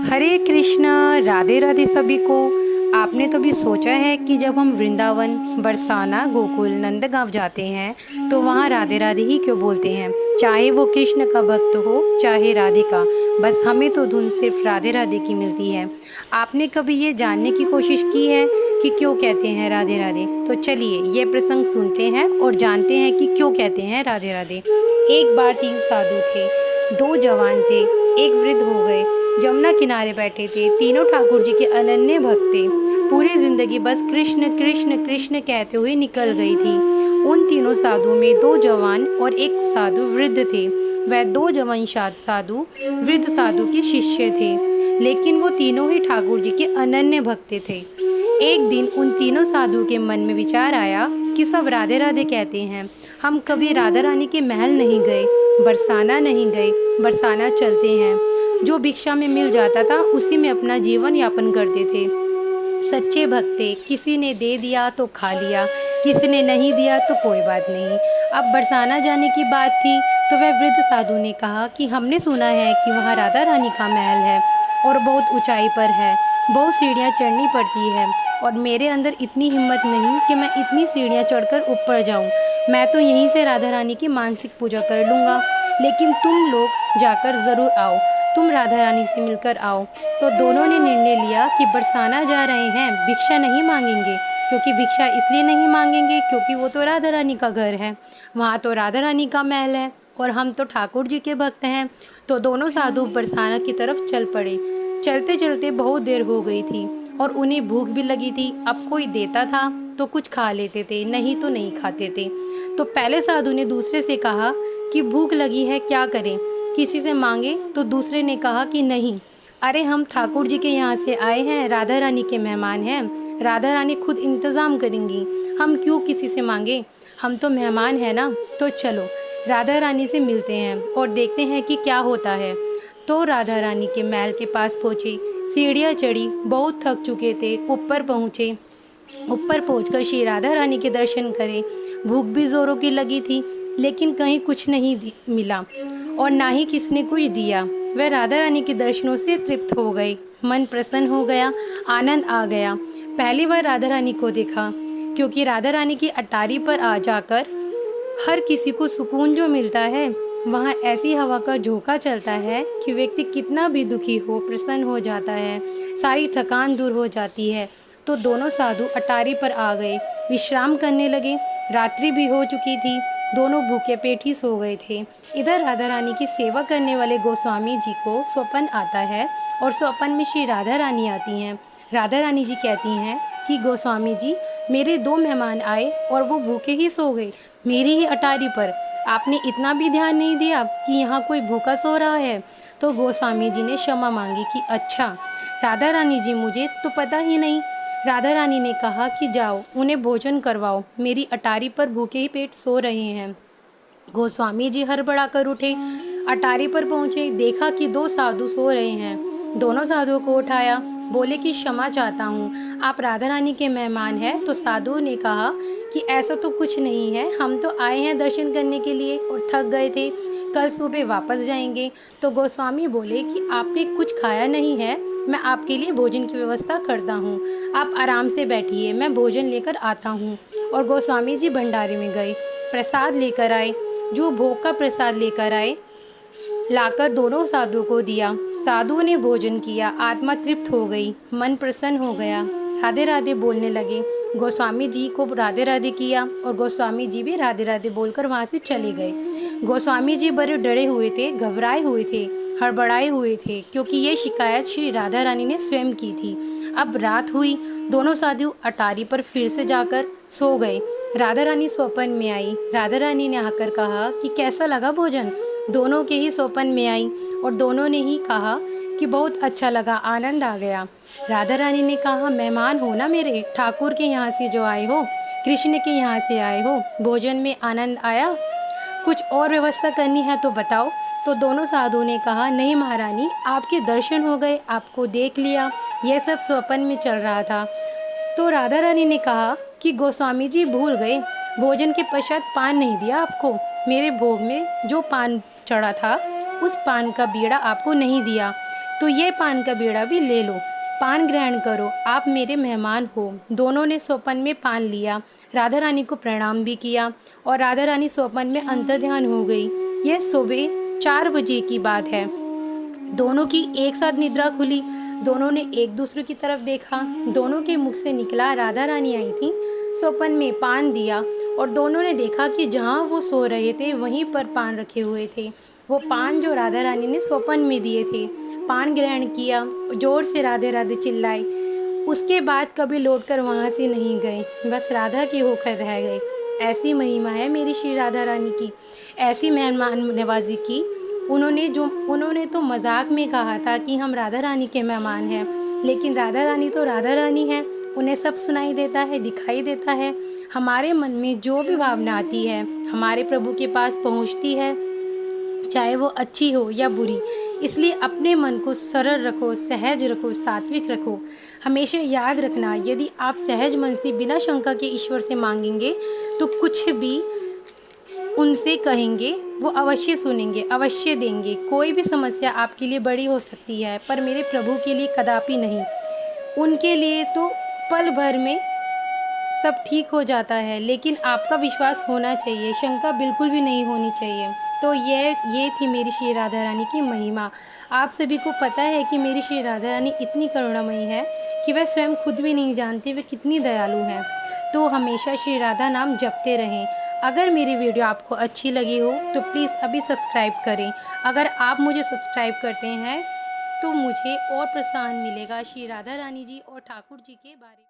हरे कृष्णा। राधे राधे सभी को। आपने कभी सोचा है कि जब हम वृंदावन, बरसाना, गोकुल, नंदगांव जाते हैं तो वहाँ राधे राधे ही क्यों बोलते हैं? चाहे वो कृष्ण का भक्त हो चाहे राधे का, बस हमें तो धुन सिर्फ राधे राधे की मिलती है। आपने कभी ये जानने की कोशिश की है कि क्यों कहते हैं राधे राधे? तो चलिए ये प्रसंग सुनते हैं और जानते हैं कि क्यों कहते हैं राधे राधे। एक बार 3 साधु थे, 2 जवान थे, एक वृद्ध हो गए। जमुना किनारे बैठे थे। तीनों ठाकुर जी के अनन्य भक्त थे। पूरी जिंदगी बस कृष्ण कृष्ण कृष्ण कहते हुए निकल गई थी। उन तीनों साधु में 2 जवान और एक साधु वृद्ध थे। वह 2 जवान साधु वृद्ध साधु के शिष्य थे, लेकिन वो तीनों ही ठाकुर जी के अनन्य भक्त थे। एक दिन उन तीनों साधु के मन में विचार आया कि सब राधे राधे कहते हैं, हम कभी राधा रानी के महल नहीं गए, बरसाना नहीं गए, बरसाना चलते हैं। जो भिक्षा में मिल जाता था उसी में अपना जीवन यापन करते थे। सच्चे भक्त थे। किसी ने दे दिया तो खा लिया, किसी ने नहीं दिया तो कोई बात नहीं। अब बरसाना जाने की बात थी तो वह वृद्ध साधु ने कहा कि हमने सुना है कि वहाँ राधा रानी का महल है और बहुत ऊंचाई पर है, बहुत सीढ़ियाँ चढ़नी पड़ती है और मेरे अंदर इतनी हिम्मत नहीं कि मैं इतनी सीढ़ियाँ चढ़कर ऊपर जाऊँ। मैं तो यहीं से राधा रानी की मानसिक पूजा कर लूँगा, लेकिन तुम लोग जाकर ज़रूर आओ, तुम राधा रानी से मिलकर आओ। तो दोनों ने निर्णय लिया कि बरसाना जा रहे हैं, भिक्षा नहीं मांगेंगे। क्योंकि भिक्षा इसलिए नहीं मांगेंगे क्योंकि वो तो राधा रानी का घर है, वहाँ तो राधा रानी का महल है और हम तो ठाकुर जी के भक्त हैं। तो दोनों साधु बरसाना की तरफ चल पड़े। चलते चलते बहुत देर हो गई थी और उन्हें भूख भी लगी थी। अब कोई देता था तो कुछ खा लेते थे, नहीं तो नहीं खाते थे। तो पहले साधु ने दूसरे से कहा कि भूख लगी है, क्या करें, किसी से मांगे? तो दूसरे ने कहा कि नहीं, अरे हम ठाकुर जी के यहाँ से आए हैं, राधा रानी के मेहमान हैं, राधा रानी खुद इंतज़ाम करेंगी, हम क्यों किसी से मांगे, हम तो मेहमान हैं ना। तो चलो राधा रानी से मिलते हैं और देखते हैं कि क्या होता है। तो राधा रानी के महल के पास पहुँचे, सीढ़ियाँ चढ़ी, बहुत थक चुके थे, ऊपर पहुँचे। ऊपर पहुँचकर श्री राधा रानी के दर्शन करे। भूख भी जोरों की लगी थी, लेकिन कहीं कुछ नहीं मिला और ना ही किसने कुछ दिया। वह राधा रानी के दर्शनों से तृप्त हो गए, मन प्रसन्न हो गया, आनंद आ गया। पहली बार राधा रानी को देखा, क्योंकि राधा रानी की अटारी पर आ जाकर हर किसी को सुकून जो मिलता है, वहाँ ऐसी हवा का झोंका चलता है कि व्यक्ति कितना भी दुखी हो प्रसन्न हो जाता है, सारी थकान दूर हो जाती है। तो दोनों साधु अटारी पर आ गए, विश्राम करने लगे। रात्रि भी हो चुकी थी, दोनों भूखे पेट ही सो गए थे। इधर राधा रानी की सेवा करने वाले गोस्वामी जी को स्वप्न आता है और स्वप्न में श्री राधा रानी आती हैं। राधा रानी जी कहती हैं कि गोस्वामी जी, मेरे 2 मेहमान आए और वो भूखे ही सो गए मेरी ही अटारी पर, आपने इतना भी ध्यान नहीं दिया कि यहाँ कोई भूखा सो रहा है। तो गोस्वामी जी ने क्षमा मांगी कि अच्छा राधा रानी जी, मुझे तो पता ही नहीं। राधा रानी ने कहा कि जाओ उन्हें भोजन करवाओ, मेरी अटारी पर भूखे ही पेट सो रहे हैं। गोस्वामी जी हड़बड़ा कर उठे, अटारी पर पहुंचे, देखा कि 2 साधु सो रहे हैं। दोनों साधुओं को उठाया, बोले कि क्षमा चाहता हूँ, आप राधा रानी के मेहमान हैं। तो साधुओं ने कहा कि ऐसा तो कुछ नहीं है, हम तो आए हैं दर्शन करने के लिए और थक गए थे, कल सुबह वापस जाएंगे। तो गोस्वामी बोले कि आपने कुछ खाया नहीं है, मैं आपके लिए भोजन की व्यवस्था करता हूँ, आप आराम से बैठिए, मैं भोजन लेकर आता हूँ। और गोस्वामी जी भंडारे में गए, प्रसाद लेकर आए। जो भोग का प्रसाद लेकर आए, लाकर दोनों साधुओं को दिया। साधुओं ने भोजन किया, आत्मा तृप्त हो गई, मन प्रसन्न हो गया, राधे राधे बोलने लगे। गोस्वामी जी को राधे राधे किया और गोस्वामी जी भी राधे राधे बोलकर वहाँ से चले गए। गोस्वामी जी बड़े डरे हुए थे, घबराए हुए थे, हड़बड़ाए हुए थे, क्योंकि ये शिकायत श्री राधा रानी ने स्वयं की थी। अब रात हुई, दोनों साधु अटारी पर फिर से जाकर सो गए। राधा रानी स्वप्न में आई। राधा रानी ने आकर कहा कि कैसा लगा भोजन? दोनों के ही स्वप्न में आई और दोनों ने ही कहा कि बहुत अच्छा लगा, आनंद आ गया। राधा रानी ने कहा, मेहमान हो ना मेरे, ठाकुर के यहाँ से जो आए हो, कृष्ण के यहाँ से आए हो, भोजन में आनंद आया, कुछ और व्यवस्था करनी है तो बताओ। तो दोनों साधुओं ने कहा, नहीं महारानी, आपके दर्शन हो गए, आपको देख लिया, यह सब स्वप्न में चल रहा था। तो राधा रानी ने कहा कि गोस्वामी जी भूल गए, भोजन के पश्चात पान नहीं दिया आपको, मेरे भोग में जो पान चढ़ा था उस पान का बीड़ा आपको नहीं दिया। तो ये पान का बीड़ा भी ले लो, पान ग्रहण करो, आप मेरे मेहमान हो। दोनों ने स्वपन में पान लिया, राधा रानी को प्रणाम भी किया और राधा रानी स्वपन में अंतर्ध्यान हो गई। यह सुबह 4 बजे की बात है। दोनों की एक साथ निद्रा खुली। दोनों ने एक दूसरे की तरफ देखा। दोनों के मुख से निकला, राधा रानी आई थी, स्वपन में पान दिया और दोनों ने देखा कि जहाँ वो सो रहे थे वहीं पर पान रखे हुए थे। वो पान जो राधा रानी ने स्वपन में दिए थे। पान ग्रहण किया, जोर से राधे राधे चिल्लाई। उसके बाद कभी लौटकर वहाँ से नहीं गए, बस राधा के होकर रह गए। ऐसी महिमा है मेरी श्री राधा रानी की, ऐसी मेहमान नवाजी की। उन्होंने तो मजाक में कहा था कि हम राधा रानी के मेहमान हैं, लेकिन राधा रानी तो राधा रानी है, उन्हें सब सुनाई देता है, दिखाई देता है। हमारे मन में जो भी भावना आती है हमारे प्रभु के पास पहुंचती है, चाहे वो अच्छी हो या बुरी। इसलिए अपने मन को सरल रखो, सहज रखो, सात्विक रखो। हमेशा याद रखना, यदि आप सहज मन से बिना शंका के ईश्वर से मांगेंगे तो कुछ भी उनसे कहेंगे वो अवश्य सुनेंगे, अवश्य देंगे। कोई भी समस्या आपके लिए बड़ी हो सकती है, पर मेरे प्रभु के लिए कदापि नहीं। उनके लिए तो पल भर में सब ठीक हो जाता है, लेकिन आपका विश्वास होना चाहिए, शंका बिल्कुल भी नहीं होनी चाहिए। तो ये थी मेरी श्री राधा रानी की महिमा। आप सभी को पता है कि मेरी श्री राधा रानी इतनी करुणामयी है कि वह स्वयं खुद भी नहीं जानती वे कितनी दयालु हैं। तो हमेशा श्री राधा नाम जपते रहें। अगर मेरी वीडियो आपको अच्छी लगी हो तो प्लीज़ अभी सब्सक्राइब करें। अगर आप मुझे सब्सक्राइब करते हैं तो मुझे और प्रोत्साहन मिलेगा श्री राधा रानी जी और ठाकुर जी के बारे में।